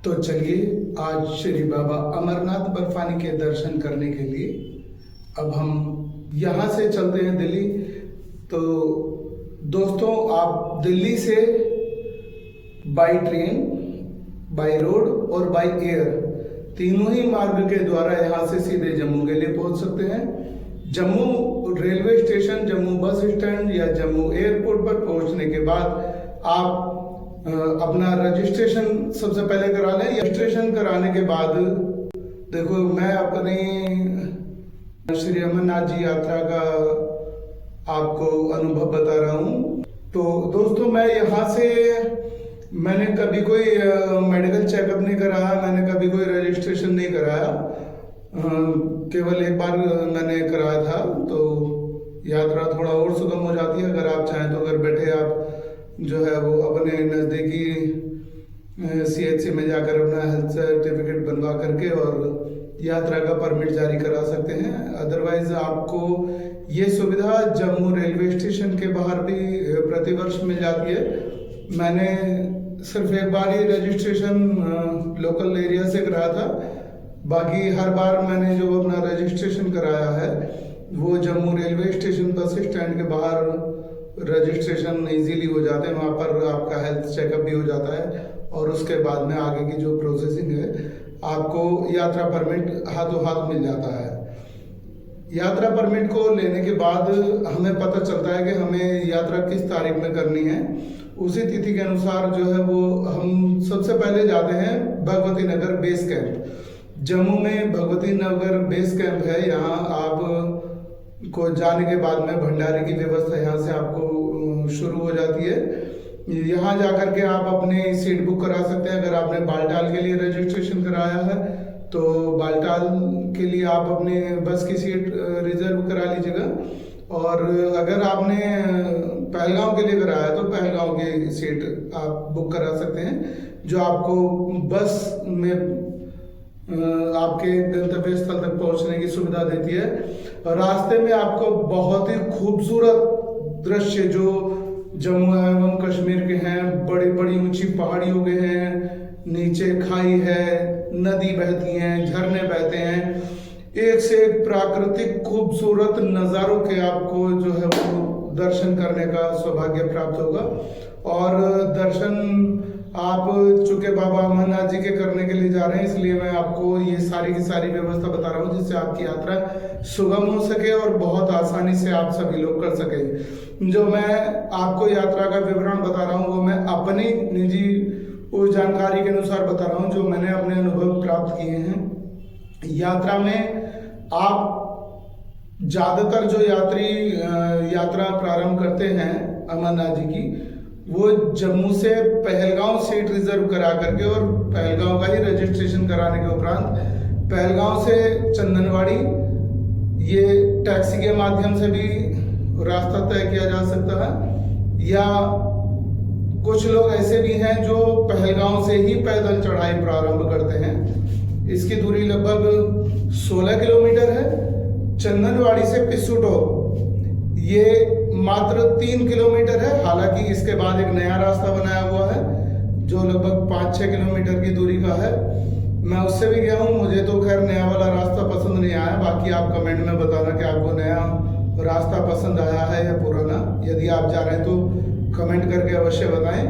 तो चलिए आज श्री बाबा अमरनाथ बर्फानी के दर्शन करने के लिए अब हम यहाँ से चलते हैं दिल्ली। तो दोस्तों, आप दिल्ली से बाई ट्रेन, बाई रोड और बाई एयर तीनों ही मार्ग के द्वारा यहाँ से सीधे जम्मू के लिए पहुँच सकते हैं। Jammu railway station, Jammu bus stand या जम्मू एयरपोर्ट पर पहुँचने के बाद आप अपना रजिस्ट्रेशन सबसे पहले करा लें। रजिस्ट्रेशन कराने के बाद देखो, मैं अपनी श्री अमरनाथ जी यात्रा का आपको अनुभव बता रहा हूँ। तो दोस्तों, मैं यहाँ से मैंने कभी कोई मेडिकल चेकअप नहीं कराया, मैंने कभी कोई रजिस्ट्रेशन नहीं कराया, केवल एक बार मैंने कराया था। तो यात्रा थोड़ा और सुगम हो जाती है। अगर आप चाहें तो घर बैठे आप जो है वो अपने नज़दीकी CHC में जाकर अपना हेल्थ सर्टिफिकेट बनवा करके और यात्रा का परमिट जारी करा सकते हैं। अदरवाइज आपको ये सुविधा जम्मू रेलवे स्टेशन के बाहर भी प्रतिवर्ष मिल जाती है। मैंने सिर्फ एक बार ही रजिस्ट्रेशन लोकल एरिया से कराया था, बाकी हर बार मैंने जो अपना रजिस्ट्रेशन कराया है वो Jammu railway station bus stand के बाहर रजिस्ट्रेशन इजीली हो जाते हैं। वहाँ पर आपका हेल्थ चेकअप भी हो जाता है और उसके बाद में आगे की जो प्रोसेसिंग है आपको यात्रा परमिट हाथों हाथ मिल जाता है। यात्रा परमिट को लेने के बाद हमें पता चलता है कि हमें यात्रा किस तारीख में करनी है। उसी तिथि के अनुसार जो है वो हम सबसे पहले जाते हैं भगवती नगर बेस कैंप। जम्मू में भगवती नगर बेस कैंप है। यहाँ आप को जाने के बाद में भंडारे की व्यवस्था यहाँ से आपको शुरू हो जाती है। यहाँ जाकर के आप अपने सीट बुक करा सकते हैं। अगर आपने बालटाल के लिए रजिस्ट्रेशन कराया है तो बालटाल के लिए आप अपने बस की सीट रिजर्व करा लीजिएगा, और अगर आपने पहलगांव के लिए कराया है तो पहलगांव की सीट आप बुक करा सकते हैं, जो आपको बस में आपके गंतव्य स्थल तक पहुंचने की सुविधा देती है। रास्ते में आपको बहुत ही खूबसूरत दृश्य जो जम्मू एवं कश्मीर के हैं, बड़ी बड़ी ऊंची पहाड़ियों के हैं, नीचे खाई है, नदी बहती हैं, झरने बहते हैं, एक से एक प्राकृतिक खूबसूरत नज़ारों के आपको जो है वो दर्शन करने का सौभाग्य प्राप्त होगा। और दर्शन आप चूंकि बाबा अमरनाथ जी के करने के लिए जा रहे हैं, इसलिए मैं आपको ये सारी की सारी व्यवस्था बता रहा हूँ जिससे आपकी यात्रा सुगम हो सके और बहुत आसानी से आप सभी लोग कर सकें। जो मैं आपको यात्रा का विवरण बता रहा हूँ वो मैं अपनी निजी उस जानकारी के अनुसार बता रहा हूँ जो मैंने अपने अनुभव प्राप्त किए हैं। यात्रा में आप ज़्यादातर जो यात्री यात्रा प्रारंभ करते हैं अमरनाथ जी की, वो जम्मू से पहलगांव सीट रिजर्व करा करके और पहलगांव का ही रजिस्ट्रेशन कराने के उपरांत पहलगांव से चंदनवाड़ी ये टैक्सी के माध्यम से भी रास्ता तय किया जा सकता है, या कुछ लोग ऐसे भी हैं जो पहलगांव से ही पैदल चढ़ाई प्रारंभ करते हैं। इसकी दूरी लगभग 16 किलोमीटर है। चंदनवाड़ी से पिस्सूटो ये मात्र 3 किलोमीटर है। हालांकि इसके बाद एक नया रास्ता बनाया हुआ है जो लगभग 5-6 किलोमीटर की दूरी का है। मैं उससे भी गया हूँ, मुझे तो खैर नया वाला रास्ता पसंद नहीं आया। बाकी आप कमेंट में बताना कि आपको नया रास्ता पसंद आया है या पुराना। यदि आप जा रहे हैं तो कमेंट करके अवश्य बताएं।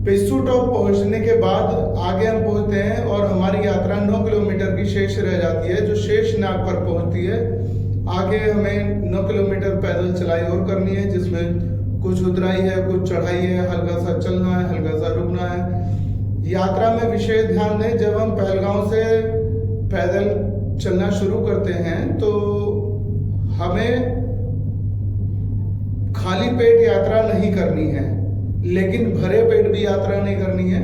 पिस्सूटो पहुंचने के बाद आगे हम पहुंचते हैं और हमारी यात्रा 9 किलोमीटर की शेष रह जाती है, जो शेषनाग पर पहुंचती है। आगे हमें 9 किलोमीटर पैदल चलाई और करनी है, जिसमें कुछ उतराई है, कुछ चढ़ाई है, हल्का सा चलना है, हल्का सा रुकना है। यात्रा में विशेष ध्यान दें, जब हम पहलगांव से पैदल चलना शुरू करते हैं तो हमें खाली पेट यात्रा नहीं करनी है, लेकिन भरे पेट भी यात्रा नहीं करनी है।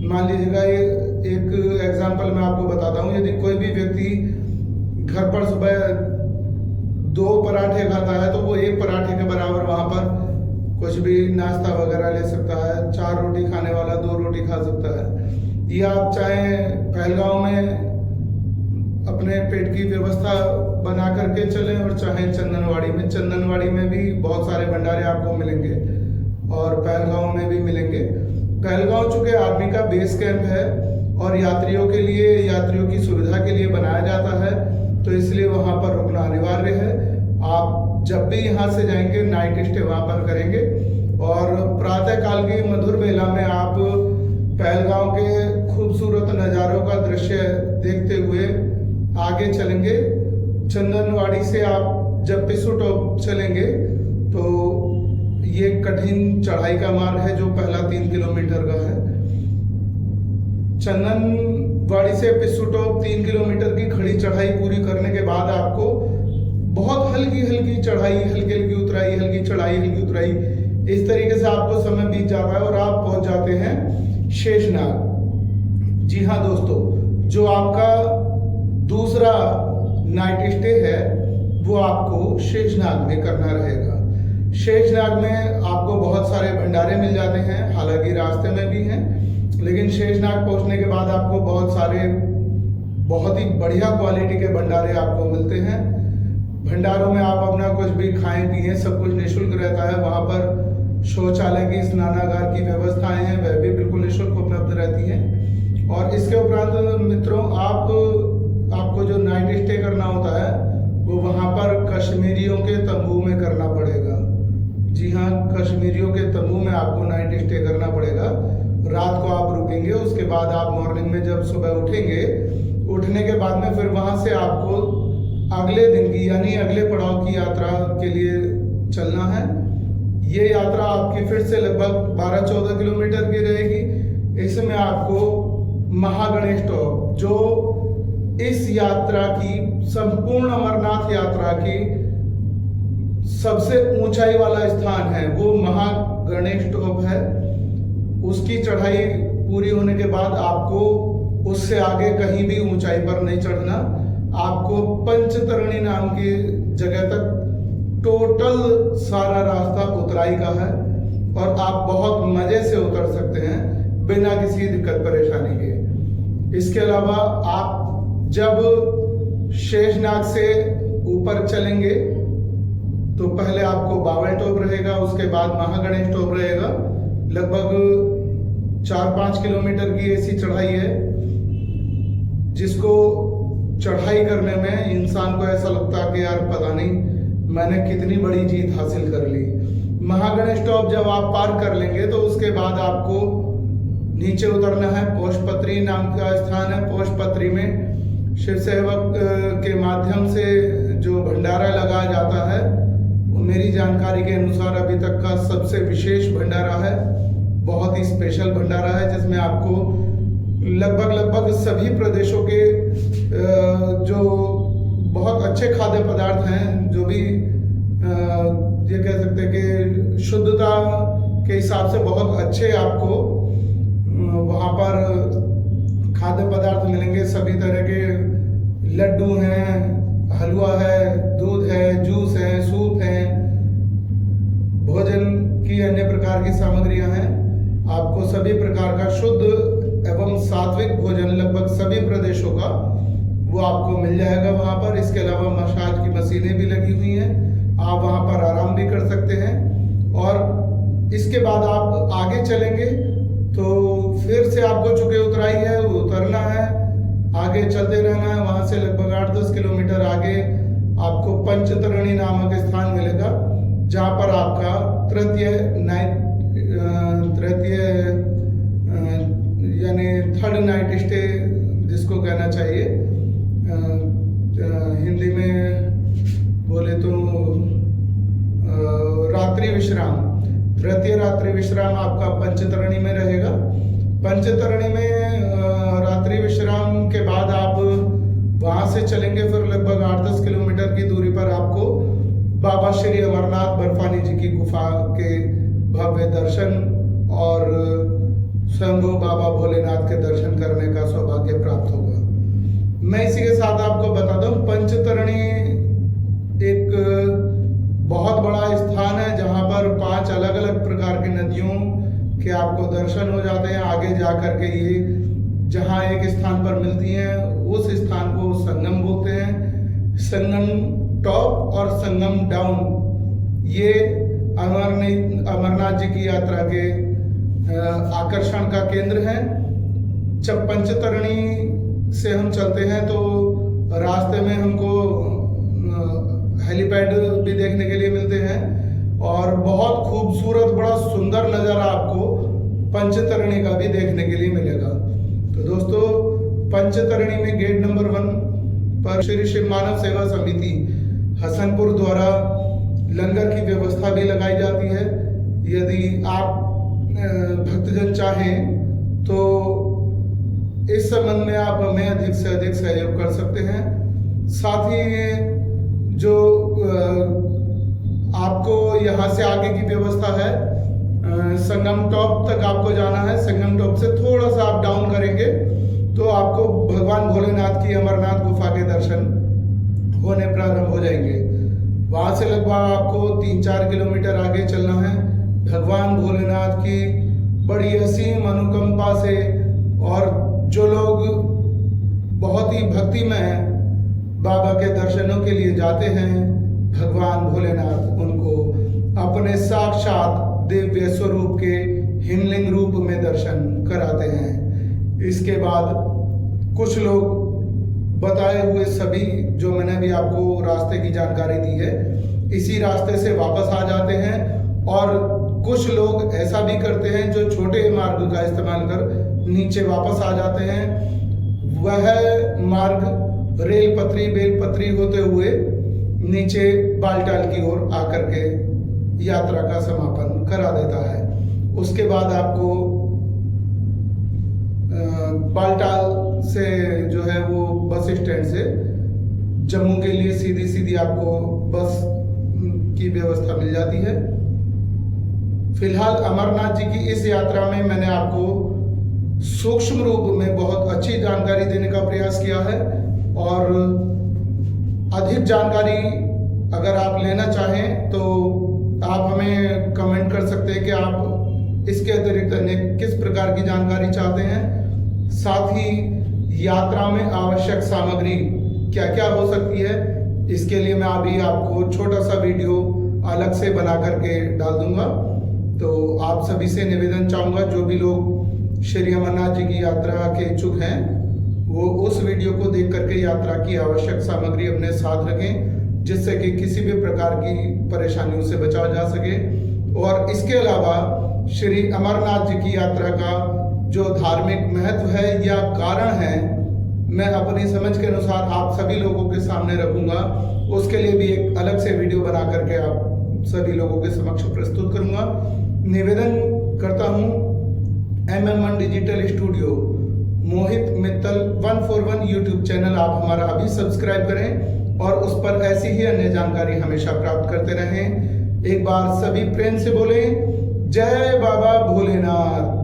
मान लीजिएगा, एक एग्जाम्पल मैं आपको बताता हूँ। यदि कोई भी व्यक्ति घर पर सुबह 2 पराठे खाता है तो वो 1 पराठे के बराबर वहाँ पर कुछ भी नाश्ता वगैरह ले सकता है। 4 रोटी खाने वाला 2 रोटी खा सकता है। या आप चाहे पहलगांव में अपने पेट की व्यवस्था बना करके चलें और चाहे चंदनवाड़ी में भी बहुत सारे भंडारे आपको मिलेंगे और पहलगांव में भी मिलेंगे। पहलगांव चूंकि आर्मी का बेस कैंप है और यात्रियों की सुविधा के लिए बनाया जाता है, तो इसलिए वहां पर रुकना अनिवार्य है। आप जब भी यहाँ से जाएंगे नाइट स्टे वहां पर करेंगे और प्रातः काल की मधुर बेला में आप पहलगांव के खूबसूरत नज़ारों का दृश्य देखते हुए आगे चलेंगे। चंदनवाड़ी से आप जब पिस्सू टॉप चलेंगे तो ये कठिन चढ़ाई का मार्ग है जो पहला 3 किलोमीटर का है। चंदनवाड़ी से पिस्सू टॉप 3 किलोमीटर की खड़ी चढ़ाई पूरी करने के बाद आपको बहुत हल्की हल्की चढ़ाई, हल्की हल्की उतराई, हल्की चढ़ाई, हल्की उतराई, इस तरीके से आपको समय बीत जाता है और आप पहुंच जाते हैं शेषनाग। जी हाँ दोस्तों, जो आपका दूसरा नाइट स्टे है वो आपको शेषनाग में करना रहेगा। शेषनाग में आपको बहुत सारे भंडारे मिल जाते हैं, हालांकि रास्ते में भी हैं, लेकिन शेषनाग पहुंचने के बाद आपको बहुत ही बढ़िया क्वालिटी के भंडारे आपको मिलते हैं। भंडारों में आप अपना कुछ भी खाएं पिएं, सब कुछ निःशुल्क रहता है। वहां पर शौचालय की, स्नानागार की व्यवस्थाएं हैं, वह भी बिल्कुल निःशुल्क उपलब्ध रहती हैं। और इसके उपरांत मित्रों, आपको जो नाइट स्टे करना होता है वो वहां पर कश्मीरियों के तंबू में करना पड़ेगा। जी हाँ, कश्मीरियों के तंबू में आपको नाइट स्टे करना पड़ेगा। रात को आप रुकेंगे, उसके बाद आप मॉर्निंग में जब सुबह उठेंगे, उठने के बाद में फिर वहां से आपको अगले दिन की यानी अगले पड़ाव की यात्रा के लिए चलना है। ये यात्रा आपकी फिर से लगभग 12-14 किलोमीटर की रहेगी। इसमें आपको महागणेश टॉप, जो इस यात्रा की, संपूर्ण अमरनाथ यात्रा की सबसे ऊंचाई वाला स्थान है, वो महागणेश टॉप है। उसकी चढ़ाई पूरी होने के बाद आपको उससे आगे कहीं भी ऊंचाई पर नहीं चढ़ना। आपको पंचतरणी नाम की जगह तक टोटल सारा रास्ता उतराई का है और आप बहुत मजे से उतर सकते हैं बिना किसी दिक्कत परेशानी के। इसके अलावा आप जब शेषनाग से ऊपर चलेंगे तो पहले आपको बावल टॉप रहेगा, उसके बाद महागणेश टॉप रहेगा। लगभग 4-5 किलोमीटर की ऐसी चढ़ाई है जिसको चढ़ाई करने में इंसान को ऐसा लगता है कि यार पता नहीं मैंने कितनी बड़ी जीत हासिल कर ली। महागणेश टॉप जब आप पार कर लेंगे तो उसके बाद आपको नीचे उतरना है। पोषपत्री नाम का स्थान है। पोषपत्री में शिव सेवक के माध्यम से जो भंडारा लगाया जाता है, मेरी जानकारी के अनुसार अभी तक का सबसे विशेष भंडारा है। बहुत ही स्पेशल भंडारा है जिसमें आपको लगभग सभी प्रदेशों के जो बहुत अच्छे खाद्य पदार्थ हैं, जो भी ये कह सकते हैं कि शुद्धता के हिसाब से बहुत अच्छे आपको वहाँ पर खाद्य पदार्थ मिलेंगे। सभी तरह के लड्डू हैं, हलवा है, दूध है, जूस है, सूप है, भोजन की अन्य प्रकार की सामग्रियां हैं। आपको सभी प्रकार का शुद्ध एवं सात्विक भोजन लगभग सभी प्रदेशों का वो आपको मिल जाएगा वहाँ पर। इसके अलावा मसाज की मशीनें भी लगी हुई हैं, आप वहाँ पर आराम भी कर सकते हैं। और इसके बाद आप आगे चलेंगे तो फिर से आपको चूंकि उतराई है, उतरना है, आगे चलते रहना है। वहाँ से लगभग 8-10 किलोमीटर आगे आपको पंचतरणी नामक स्थान मिलेगा, जहाँ पर आपका तृतीय यानी थर्ड नाइट स्टे जिसको कहना चाहिए, हिंदी में बोले तो रात्रि विश्राम, तृतीय रात्रि विश्राम आपका पंचतरणी में रहेगा। पंचतरणी में रात्रि विश्राम के बाद आप वहाँ से चलेंगे फिर लगभग 8-10 किलोमीटर की दूरी पर आपको बाबा श्री अमरनाथ बर्फानी जी की गुफा के भव्य दर्शन और शंभू बाबा भोलेनाथ के दर्शन करने का सौभाग्य प्राप्त होगा। मैं इसी के साथ आपको बता दूं, पंचतरणी एक बहुत बड़ा स्थान है जहां पर 5 अलग अलग प्रकार की नदियों के आपको दर्शन हो जाते हैं। आगे जा कर के ये जहां एक स्थान पर मिलती हैं उस स्थान को संगम बोलते हैं। संगम टॉप और संगम डाउन ये अमरनाथ जी की यात्रा के आकर्षण का केंद्र है। जब पंचतरणी से हम चलते हैं तो रास्ते में हमको हेलीपैड भी देखने के लिए मिलते हैं और बहुत खूबसूरत बड़ा सुंदर नज़ारा आपको पंचतरणी का भी देखने के लिए मिलेगा। तो दोस्तों, पंचतरणी में गेट नंबर 1 पर श्री शिव मानव सेवा समिति हसनपुर द्वारा लंगर की व्यवस्था भी लगाई जाती है। यदि आप भक्तजन चाहें तो इस संबंध में आप हमें अधिक से अधिक सहयोग कर सकते हैं। साथ ही जो आपको यहाँ से आगे की व्यवस्था है, संगम टॉप तक आपको जाना है। संगम टॉप से थोड़ा सा आप डाउन करेंगे तो आपको भगवान भोलेनाथ की अमरनाथ गुफा के दर्शन होने प्रारंभ हो जाएंगे। वहाँ से लगभग आपको 3-4 किलोमीटर आगे चलना है। भगवान भोलेनाथ की बड़ी असीम अनुकंपा से और जो लोग बहुत ही भक्तिमय हैं बाबा के दर्शनों के लिए जाते हैं, भगवान भोलेनाथ उनको अपने साक्षात दिव्य स्वरूप के हिमलिंग रूप में दर्शन कराते हैं। इसके बाद कुछ लोग बताए हुए सभी जो मैंने भी आपको रास्ते की जानकारी दी है, इसी रास्ते से वापस आ जाते हैं और कुछ लोग ऐसा भी करते हैं जो छोटे मार्ग का इस्तेमाल कर नीचे वापस आ जाते हैं। वह मार्ग रेल बेलपत्री होते हुए नीचे बालटाल की ओर आकर के यात्रा का समापन करा देता है। उसके बाद आपको बालटाल से जो है वो बस स्टैंड से जम्मू के लिए सीधी सीधी आपको बस की व्यवस्था मिल जाती है। फिलहाल अमरनाथ जी की इस यात्रा में मैंने आपको सूक्ष्म रूप में बहुत अच्छी जानकारी देने का प्रयास किया है और अधिक जानकारी अगर आप लेना चाहें तो आप हमें कमेंट कर सकते हैं कि आप इसके अतिरिक्त अन्य किस प्रकार की जानकारी चाहते हैं। साथ ही यात्रा में आवश्यक सामग्री क्या क्या हो सकती है, इसके लिए मैं अभी आपको छोटा सा वीडियो अलग से बना करके डाल दूंगा। तो आप सभी से निवेदन चाहूँगा, जो भी लोग श्री अमरनाथ जी की यात्रा के इच्छुक हैं वो उस वीडियो को देख करके यात्रा की आवश्यक सामग्री अपने साथ रखें, जिससे कि किसी भी प्रकार की परेशानियों से बचा जा सके। और इसके अलावा श्री अमरनाथ जी की यात्रा का जो धार्मिक महत्व है या कारण है, मैं अपनी समझ के अनुसार आप सभी लोगों के सामने रखूंगा। उसके लिए भी एक अलग से वीडियो बना करके आप सभी लोगों के समक्ष प्रस्तुत करूंगा। निवेदन करता हूं, MM1 डिजिटल स्टूडियो मोहित मित्तल 141 यूट्यूब चैनल आप हमारा अभी सब्सक्राइब करें और उस पर ऐसी ही अन्य जानकारी हमेशा प्राप्त करते रहें। एक बार सभी प्रेम से बोलें, जय बाबा भोलेनाथ।